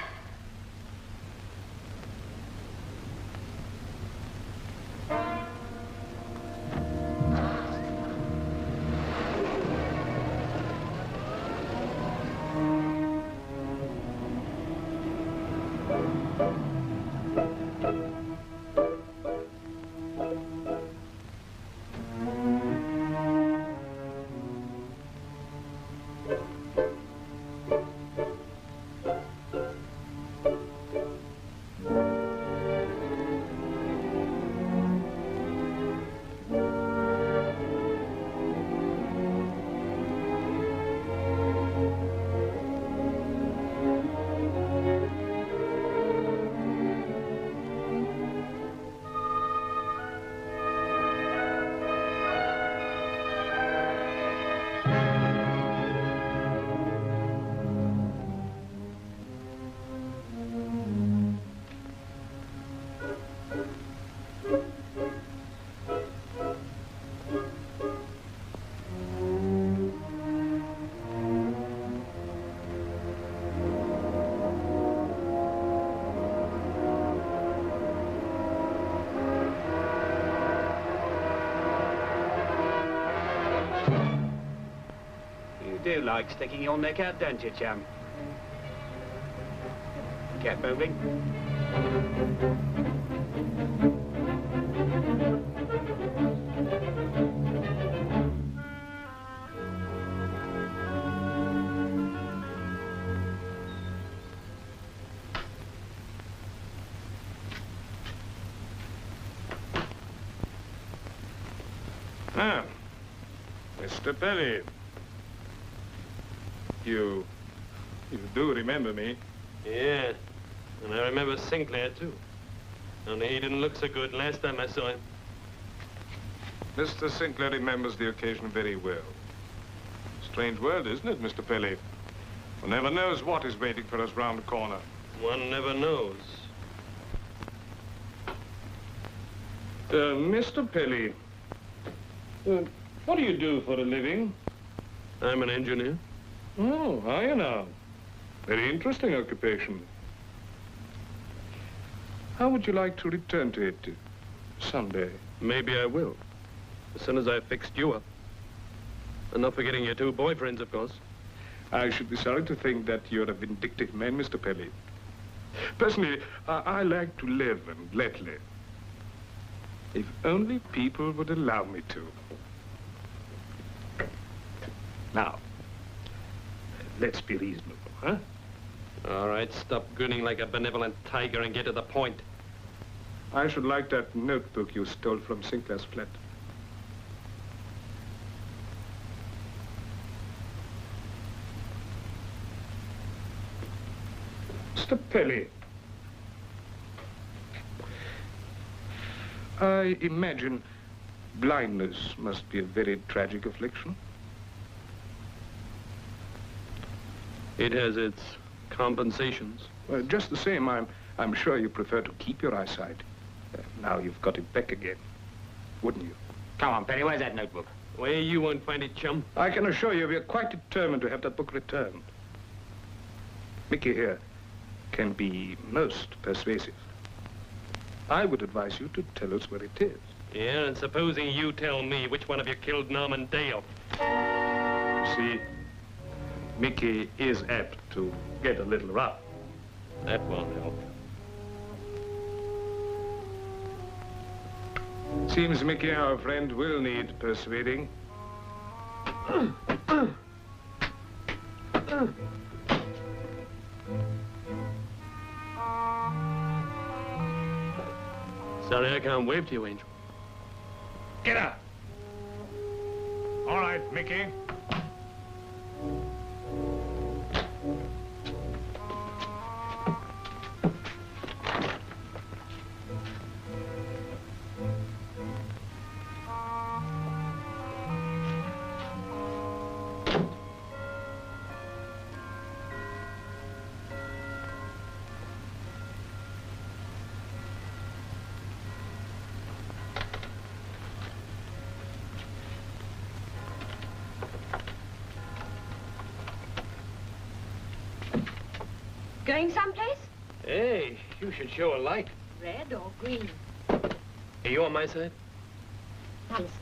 You do like sticking your neck out, don't you, chum? Get moving. Ah, Mr. Pelly. You do remember me? Yeah, and I remember Sinclair, too. Only he didn't look so good last time I saw him. Mr. Sinclair remembers the occasion very well. Strange world, isn't it, Mr. Pelly? One never knows what is waiting for us round the corner. One never knows. Mr. Pelly, what do you do for a living? I'm an engineer. Oh, are you now? Very interesting occupation. How would you like to return to it someday? Maybe I will. As soon as I've fixed you up. And not forgetting your two boyfriends, of course. I should be sorry to think that you're a vindictive man, Mr. Pelly. Personally, I like to live and let live. If only people would allow me to. Now, let's be reasonable, huh? All right, stop grinning like a benevolent tiger and get to the point. I should like that notebook you stole from Sinclair's flat. Mr. Pelly, I imagine blindness must be a very tragic affliction. It has its compensations. Well, just the same, I'm sure you prefer to keep your eyesight. Now you've got it back again, wouldn't you? Come on, Penny, where's that notebook? Where you won't find it, chum. I can assure you we're quite determined to have that book returned. Mickey here can be most persuasive. I would advise you to tell us where it is. Yeah, and supposing you tell me which one of you killed Norman Dale. See, Mickey is apt to get a little rough. That won't help. Seems Mickey, our friend, will need persuading. Sorry, I can't wave to you, Angel. Get up! All right, Mickey. Going someplace? Hey, you should show a light. Red or green? Are you on my side? Now listen,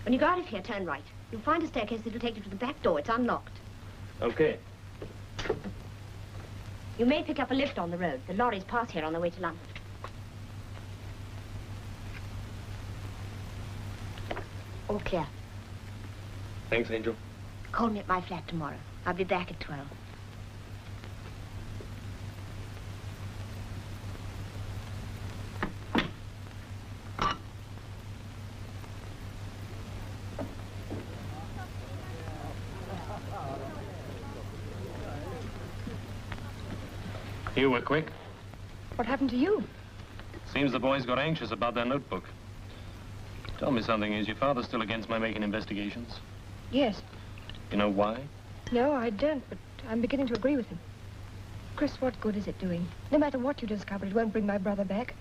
when you go out of here, turn right. You'll find a staircase that'll take you to the back door. It's unlocked. Okay. You may pick up a lift on the road. The lorries pass here on their way to London. All clear. Thanks, Angel. Call me at my flat tomorrow. I'll be back at 12. You were quick. What happened to you? Seems the boys got anxious about their notebook. Tell me something, is your father still against my making investigations? Yes. You know why? No, I don't, but I'm beginning to agree with him. Chris, what good is it doing? No matter what you discover, it won't bring my brother back.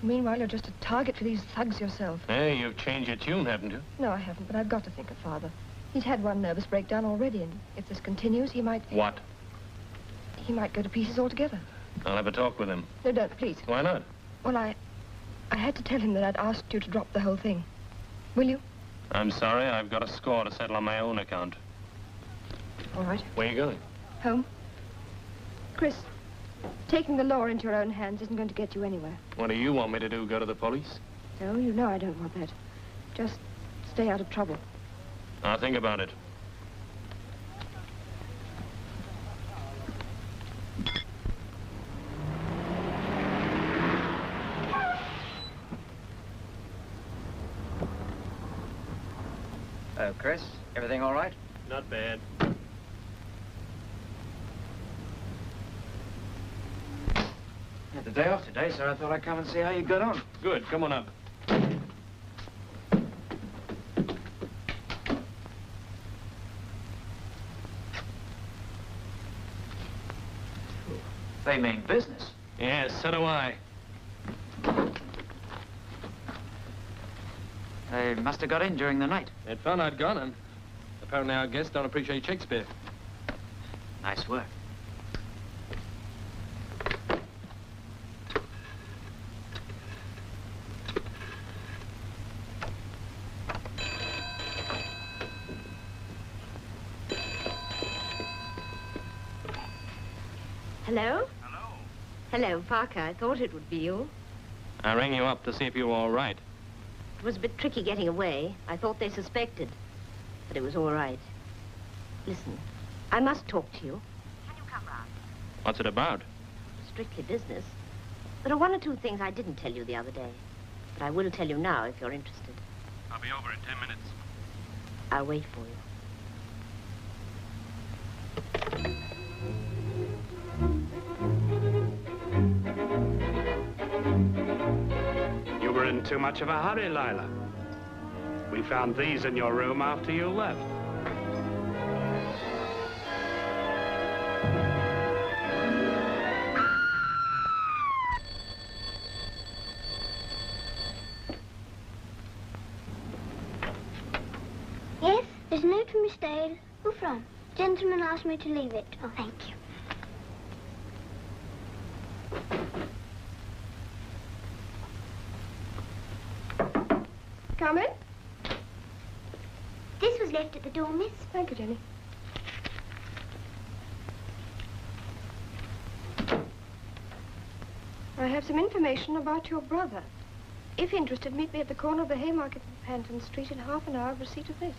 Meanwhile, you're just a target for these thugs yourself. Hey, you've changed your tune, haven't you? No, I haven't, but I've got to think of Father. He's had one nervous breakdown already, and if this continues, he might... What? He might go to pieces altogether. I'll have a talk with him. No, don't, please. Why not? Well, I had to tell him that I'd asked you to drop the whole thing. Will you? I'm sorry, I've got a score to settle on my own account. All right. Where are you going? Home. Chris, taking the law into your own hands isn't going to get you anywhere. What do you want me to do, go to the police? No, you know I don't want that. Just stay out of trouble. I'll think about it. Oh, Chris, everything all right? Not bad. Had the day off today, so I thought I'd come and see how you got on. Good, come on up. They mean business. Yes, so do I. They must have got in during the night. They'd found I'd gone, and apparently our guests don't appreciate Shakespeare. Nice work. Hello? Hello, Parker. I thought it would be you. I rang you up to see if you were all right. It was a bit tricky getting away. I thought they suspected. But it was all right. Listen, I must talk to you. Can you come round? What's it about? Strictly business. There are one or two things I didn't tell you the other day. But I will tell you now if you're interested. I'll be over in 10 minutes. I'll wait for you. You were in too much of a hurry, Lila. We found these in your room after you left. Yes, there's a note from Miss Dale. Who from? Gentleman asked me to leave it. Oh, thank you. Come in. This was left at the door, miss. Thank you, Jenny. I have some information about your brother. If interested, meet me at the corner of the Haymarket and Panton Street in half an hour of receipt of this.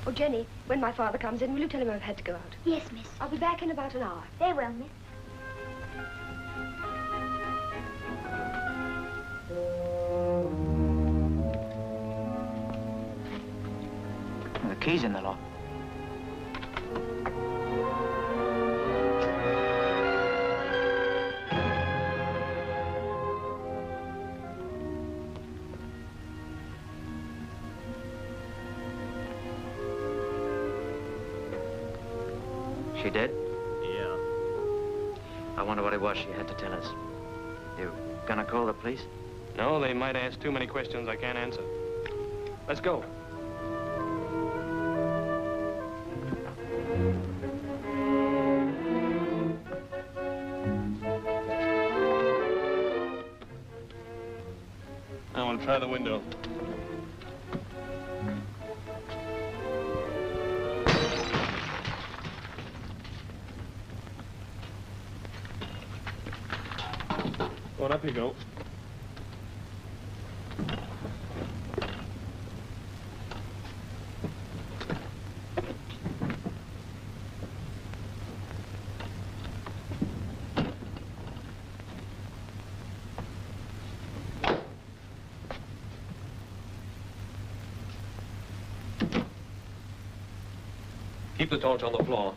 Oh, Jenny, when my father comes in, will you tell him I've had to go out? Yes, miss. I'll be back in about an hour. Very well, miss. The key's in the lock. She dead? Yeah. I wonder what it was she had to tell us. You gonna call the police? No, they might ask too many questions I can't answer. Let's go. Now we'll try the window. Go on, up you go. Keep the torch on the floor.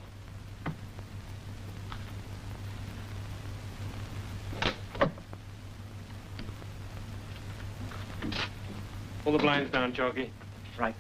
Pull the blinds down, Chalky. Right.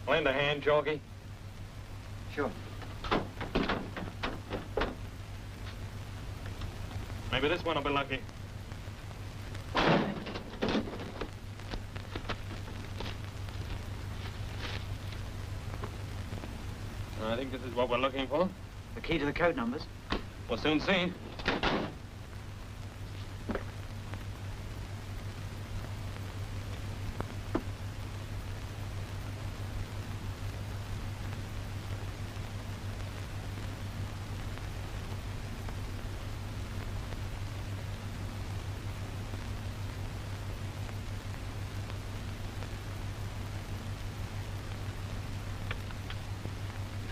Lend a hand, Chalky. Sure. Maybe this one will be lucky. I think this is what we're looking for. The key to the code numbers? We'll soon see.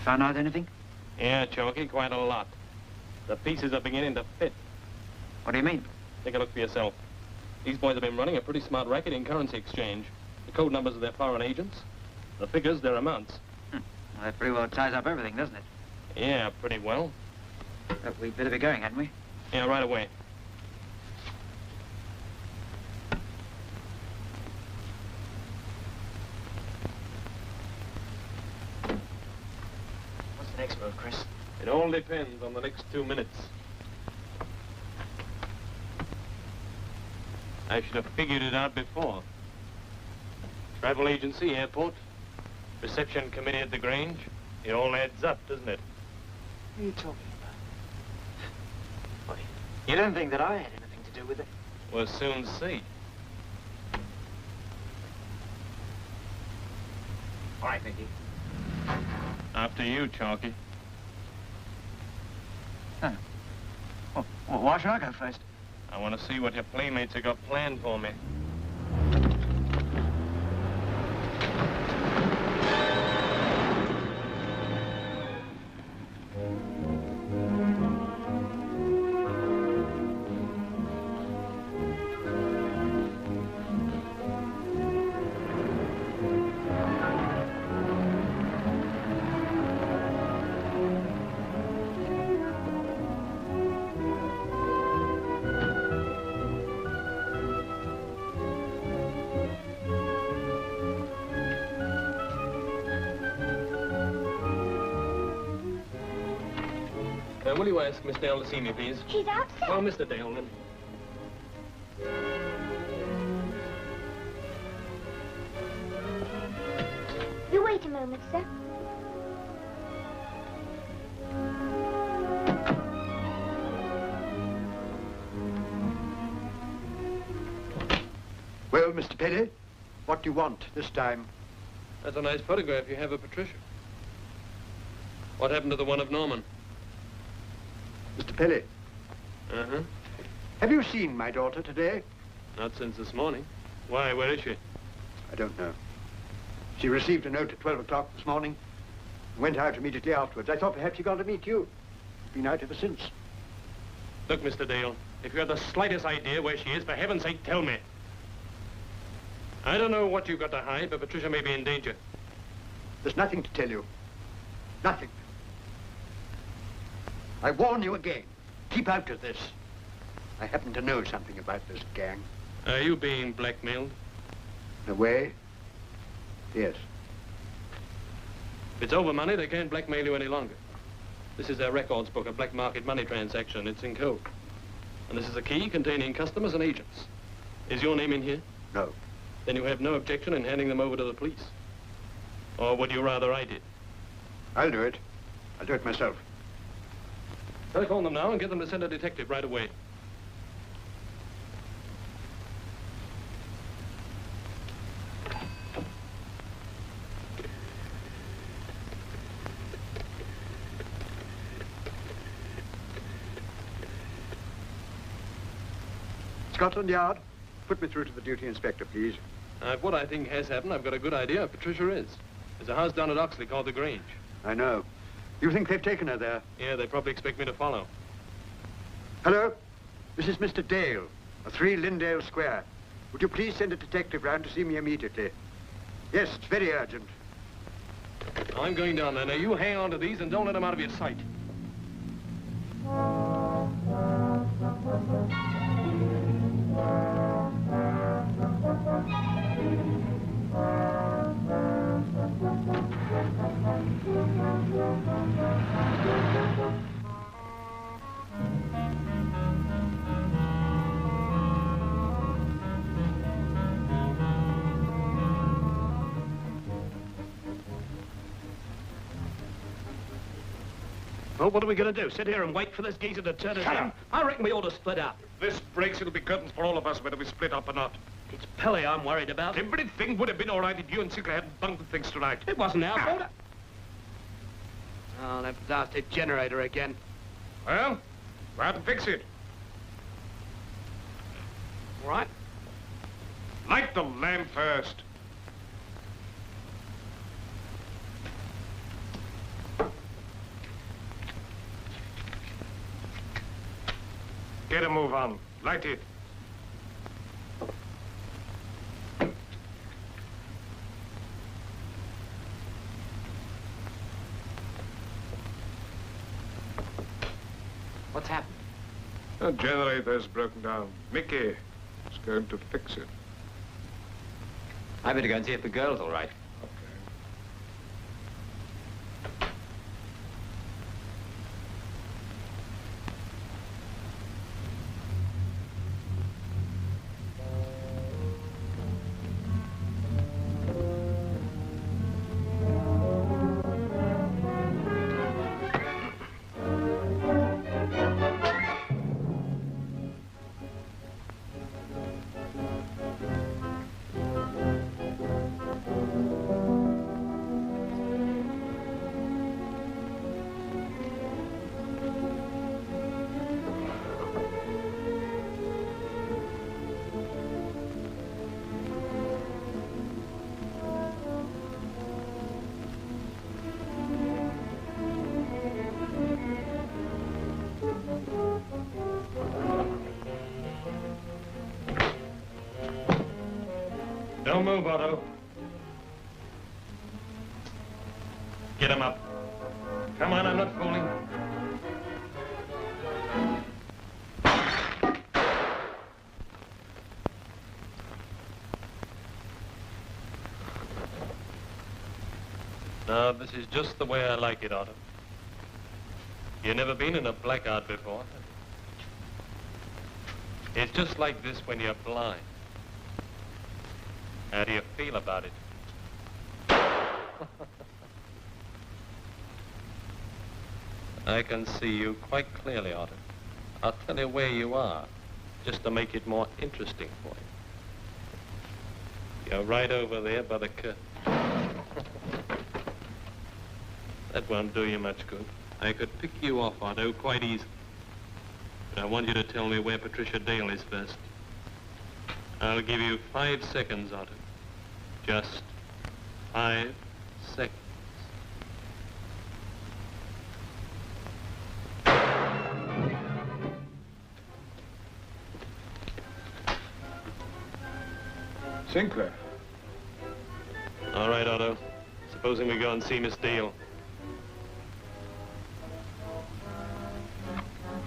Found out anything? Yeah, Chalky, quite a lot. The pieces are beginning to fit. What do you mean? Take a look for yourself. These boys have been running a pretty smart racket in currency exchange. The code numbers of their foreign agents. The figures, their amounts. Well, that pretty well ties up everything, doesn't it? Yeah, pretty well. But we'd better be going, hadn't we? Yeah, right away. What's the next move, Chris? It all depends on the next 2 minutes. I should have figured it out before. Travel agency, airport, reception committee at the Grange. It all adds up, doesn't it? What are you talking about? You don't think that I had anything to do with it? We'll soon see. All right, Mickey. After you, Chalky. Oh. Well, why should I go first? I want to see what your playmates have got planned for me. Will you ask Miss Dale to see me, please? She's outside. Oh, Mr. Dale, then. You wait a moment, sir. Well, Mr. Penny, what do you want this time? That's a nice photograph you have of Patricia. What happened to the one of Norman? Mr. Pelly. Uh-huh. Have you seen my daughter today? Not since this morning. Why, where is she? I don't know. She received a note at 12 o'clock this morning and went out immediately afterwards. I thought perhaps she'd gone to meet you. Been out ever since. Look, Mr. Dale, if you have the slightest idea where she is, for heaven's sake, tell me. I don't know what you've got to hide, but Patricia may be in danger. There's nothing to tell you. Nothing. I warn you again. Keep out of this. I happen to know something about this gang. Are you being blackmailed? In a way, yes. If it's over money, they can't blackmail you any longer. This is their records book, a black market money transaction. It's in code. And this is a key containing customers and agents. Is your name in here? No. Then you have no objection in handing them over to the police. Or would you rather I did? I'll do it. I'll do it myself. Telephone them now and get them to send a detective right away. Scotland Yard, put me through to the duty inspector, please. What I think has happened, I've got a good idea. Patricia is. There's a house down at Oxley called the Grange. I know. You think they've taken her there? Yeah, they probably expect me to follow. Hello? This is Mr. Dale, 3 Lindale Square. Would you please send a detective round to see me immediately? Yes, it's very urgent. I'm going down there. Now, you hang on to these and don't let them out of your sight. Well, what are we going to do? Sit here and wait for this geezer to turn us in? I reckon we ought to split up. This breaks, it'll be curtains for all of us, whether we split up or not. It's Pelly I'm worried about. Everything would have been all right if you and Sinclair hadn't bungled things tonight. It wasn't our fault. Oh, that blasted generator again. Well, go out and fix it. All right. Light the lamp first. Get a move on. Light it. What's happened? The generator's broken down. Mickey is going to fix it. I better go and see if the girl's all right. Don't move, Otto. Get him up. Come on, I'm not fooling. Now, this is just the way I like it, Otto. You've never been in a blackout before. It's just like this when you're blind. How do you feel about it? I can see you quite clearly, Otto. I'll tell you where you are, just to make it more interesting for you. You're right over there by the curtain. That won't do you much good. I could pick you off, Otto, quite easily. But I want you to tell me where Patricia Dale is first. I'll give you 5 seconds, Otto. Just 5 seconds. Sinclair. All right, Otto. Supposing we go and see Miss Dale.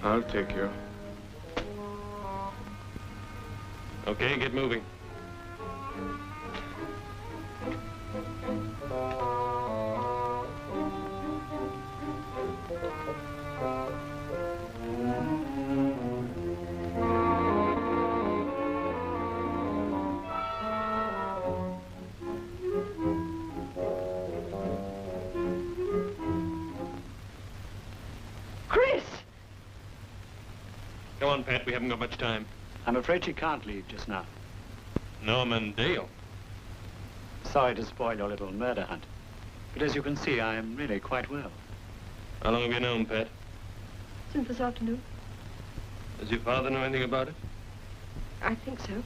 I'll take you. Okay, get moving. Come on, Pat, we haven't got much time. I'm afraid she can't leave just now. Norman Dale. Sorry to spoil your little murder hunt. But as you can see, I am really quite well. How long have you known, Pat? Since this afternoon. Does your father know anything about it? I think so.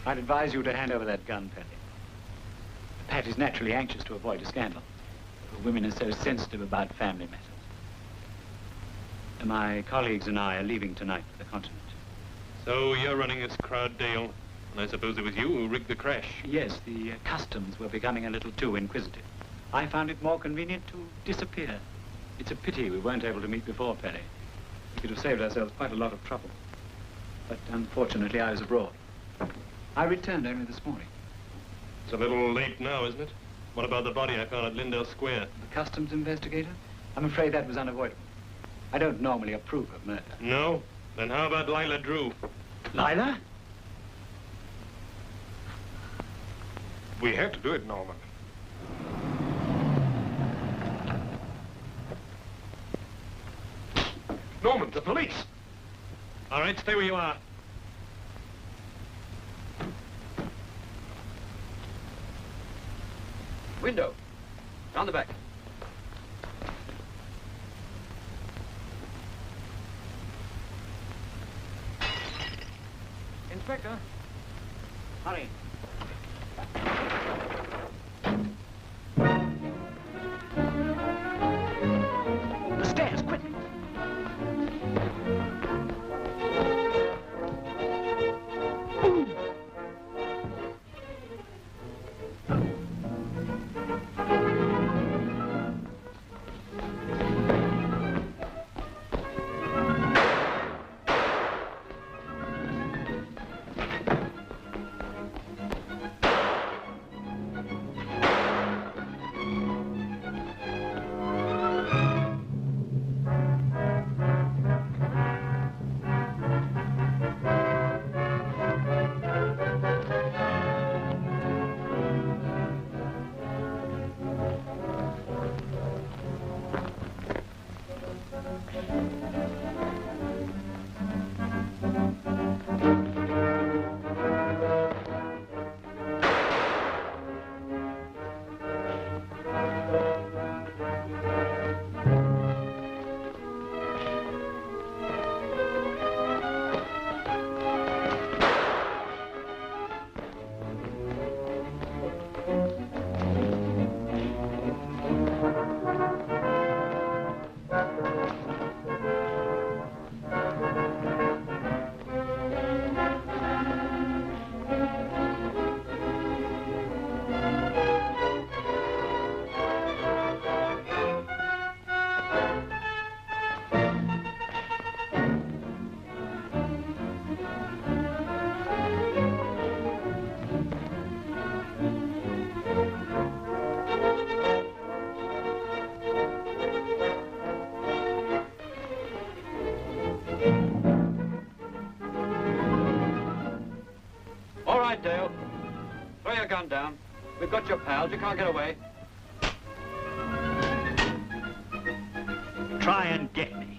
I'd advise you to hand over that gun, Penny. Pat is naturally anxious to avoid a scandal. Women are so sensitive about family matters. My colleagues and I are leaving tonight for the continent. So you're running this crowd, Dale, and I suppose it was you who rigged the crash. Yes, the customs were becoming a little too inquisitive. I found it more convenient to disappear. It's a pity we weren't able to meet before, Perry. We could have saved ourselves quite a lot of trouble. But unfortunately, I was abroad. I returned only this morning. It's a little late now, isn't it? What about the body I found at Lindell Square? The customs investigator? I'm afraid that was unavoidable. I don't normally approve of murder. No? Then how about Lila Drew? Lila? We had to do it, Norman. Norman, the police! All right, stay where you are. Window. Round the back. Inspector. Hurry. The stairs, quick! calm down. We've got your pals. You can't get away. Try and get me.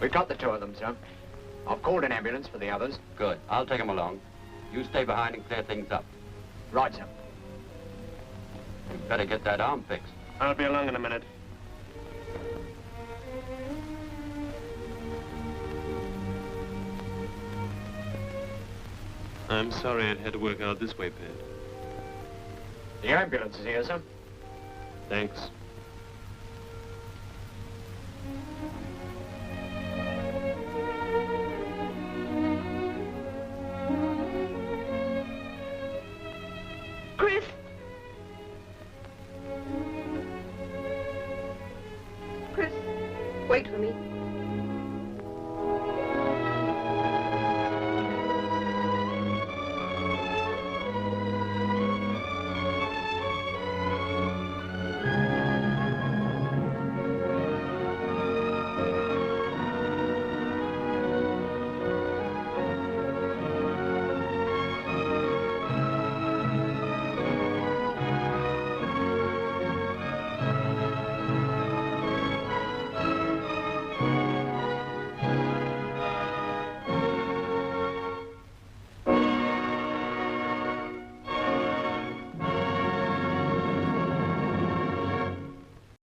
We've got the two of them, sir. I've called an ambulance for the others. Good. I'll take them along. You stay behind and clear things up. Right, sir. You'd better get that arm fixed. I'll be along in a minute. I'm sorry it had to work out this way, Pat. The ambulance is here, sir. Thanks.